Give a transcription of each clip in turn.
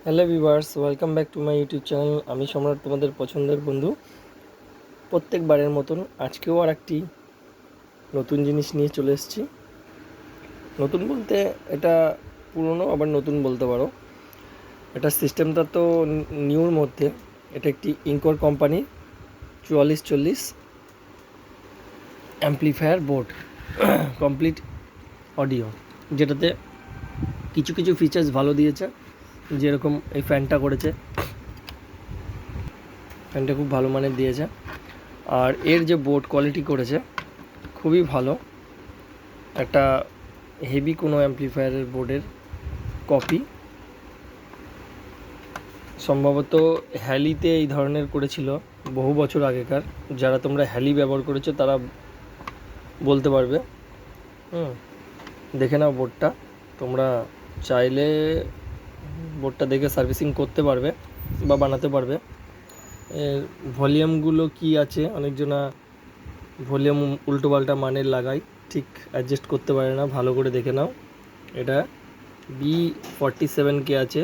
Hello viewers, welcome back to my YouTube channel. আমি সম্রাট, তোমাদের পছন্দের বন্ধু। প্রত্যেকবারের মতন আজকেও আর একটি নতুন জিনিস নিয়ে চলে এসেছি। নতুন বলতে এটা পুরনো, আবার নতুন বলতে পারো। এটা সিস্টেমটা তো নিউর মধ্যে। এটা একটি Incore company 4440 amplifier board, complete audio, যেটাতে কিছু কিছু ফিচার্স ভালো দিয়েছে। যেরকম এই ফ্যানটা করেছে, ফ্যানটা খুব ভালো মানের দিয়েছে। আর এর যে বোর্ড কোয়ালিটি করেছে খুবই ভালো। একটা হেভি কোনো অ্যাম্পলিফায়ারের বোর্ডের কপি, সম্ভবত হ্যালিতে এই ধরনের করেছিল বহু বছর আগেকার। যারা তোমরা হ্যালি ব্যবহার করেছো তারা বলতে পারবে। দেখে নাও বোর্ডটা, তোমরা চাইলে বোর্ডটা দেখে সার্ভিসিং করতে পারবে বা বানাতে পারবে। এর ভলিউমগুলো কি আছে, অনেকজনা ভলিউম উল্টোপাল্টা মানের লাগায়, ঠিক অ্যাডজাস্ট করতে পারে না। ভালো করে দেখে নাও। এটা B47K আছে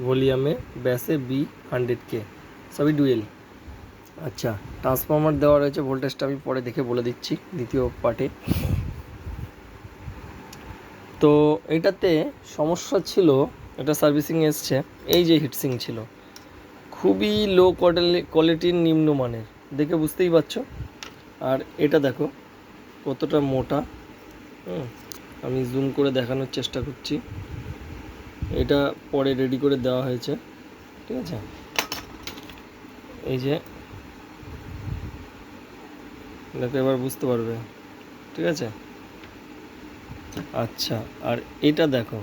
ভলিউমে, ব্যাসে B100K, সবই ডুয়েল। আচ্ছা, ট্রান্সফর্মার দেওয়া রয়েছে, ভোল্টেজটা আমি পরে দেখে বলে দিচ্ছি দ্বিতীয় পার্টে। তো এটাতে সমস্যা ছিল, এটা সার্ভিসিং এসছে, এই যে হিটসিং ছিল খুবই লো কোয়ালিটির, নিম্নমানের, দেখে বুঝতেই পারছো। আর এটা দেখো কতটা মোটা। আমি জুম করে দেখানোর চেষ্টা করছি। এটা পরে রেডি করে দেওয়া হয়েছে, ঠিক আছে। এই যে দেখো, এবার বুঝতে পারবে, ঠিক আছে। আচ্ছা, আর এটা দেখো,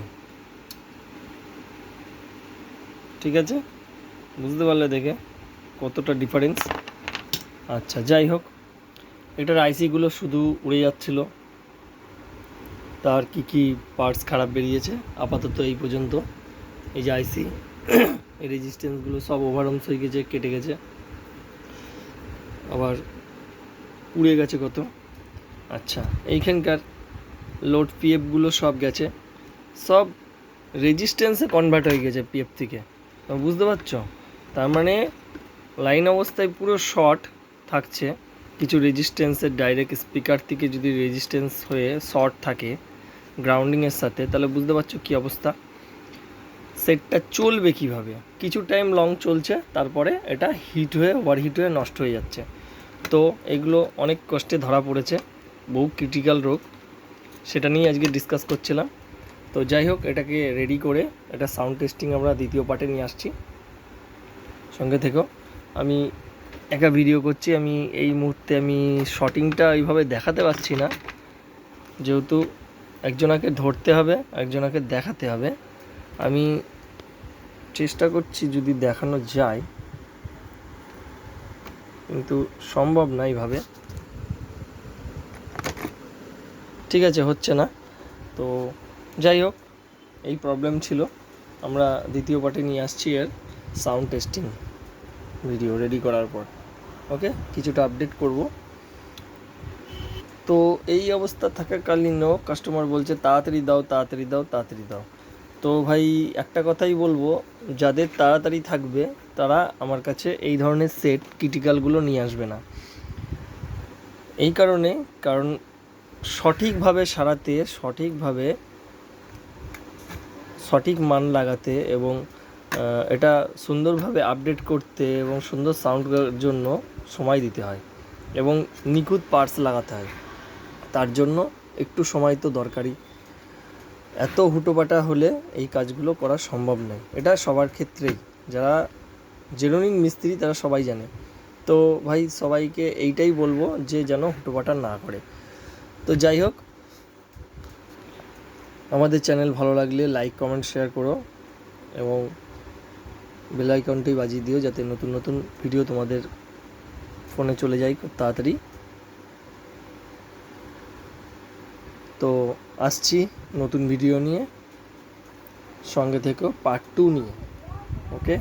ঠিক আছে, বুঝতে পারলে দেখে কতটা ডিফারেন্স। আচ্ছা, যাই হোক, এটার আইসিগুলো শুধু উড়ে যাচ্ছিল। তার কি কি পার্টস খারাপ বেরিয়েছে আপাতত এই পর্যন্ত। এই যে আইসি, এই রেজিস্ট্যান্সগুলো সব ওভারঅমস হয়ে গেছে, কেটে গেছে, আবার উড়ে গেছে কত। আচ্ছা, এইখানকার লোড পিএফগুলো সব গেছে, সব রেজিস্ট্যান্সে কনভার্ট হয়ে গেছে পিএফ থেকে। বুঝতে পারছো? তার মানে লাইন অবস্থায় পুরো শর্ট থাকছে। কিছু রেজিস্ট্যান্সের ডাইরেক্ট স্পিকার থেকে যদি রেজিস্ট্যান্স হয়ে শর্ট থাকে গ্রাউন্ডিংয়ের সাথে, তাহলে বুঝতে পারছো কী অবস্থা। সেটটা চলবে কীভাবে? কিছু টাইম লং চলছে, তারপরে এটা হিট হয়ে, ওভারহিট হয়ে নষ্ট হয়ে যাচ্ছে। তো এগুলো অনেক কষ্টে ধরা পড়েছে, বহু ক্রিটিক্যাল রোগ, সেটা নিয়ে আজকে ডিসকাস করছিলাম। তো যাই হোক, এটাকে রেডি করে এটা সাউন্ড টেস্টিং আমরা দ্বিতীয় পার্টে নিয়ে আসছি, সঙ্গে থেকো। আমি একটা ভিডিও করছি, আমি এই মুহূর্তে আমি শটিংটা এইভাবে দেখাতে পারছি না, যেহেতু একজনাকে ধরতে হবে, একজনাকে দেখাতে হবে। আমি চেষ্টা করছি যদি দেখানো যায়, কিন্তু সম্ভব না এইভাবে, ঠিক আছে, হচ্ছে না। তো যাই হোক, এই প্রবলেম ছিল। আমরা দ্বিতীয় পার্টে নিয়ে আসছি এর সাউন্ড টেস্টিং ভিডিও রেডি করার পর। ওকে, কিছুটা আপডেট করব। তো এই অবস্থা থাকাকালীনও কাস্টমার বলছে তাড়াতাড়ি দাও, তাড়াতাড়ি দাও, তাড়াতাড়ি দাও। তো ভাই একটা কথাই বলবো, যাদের তাড়াতাড়ি থাকবে তারা আমার কাছে এই ধরনের সেট ক্রিটিক্যালগুলো নিয়ে আসবে না। এই কারণে, কারণ সঠিকভাবে সারাতে, সঠিকভাবে সঠিক মান লাগাতে এবং এটা সুন্দরভাবে আপডেট করতে এবং সুন্দর সাউন্ডের জন্য সময় দিতে হয় এবং নিখুঁত পার্টস লাগাতে হয়। তার জন্য একটু সময় তো দরকারই। এত হুটোপাটা হলে এই কাজগুলো করা সম্ভব নয়। এটা সবার ক্ষেত্রেই, যারা জেনুইন মিস্ত্রি তারা সবাই জানে। তো ভাই সবাইকে এইটাই বলবো যে যেন হুটোপাটা না করে। তো যাই হোক, আমাদের চ্যানেল ভালো লাগলে লাইক, কমেন্ট, শেয়ার করো এবং বেল আইকনটি বাজিয়ে দিও, যাতে নতুন নতুন ভিডিও তোমাদের ফোনে চলে যায় খুব তাড়াতাড়ি। তো আসছি নতুন ভিডিও নিয়ে, সঙ্গে থেকো পার্ট 2 নিয়ে। ওকে।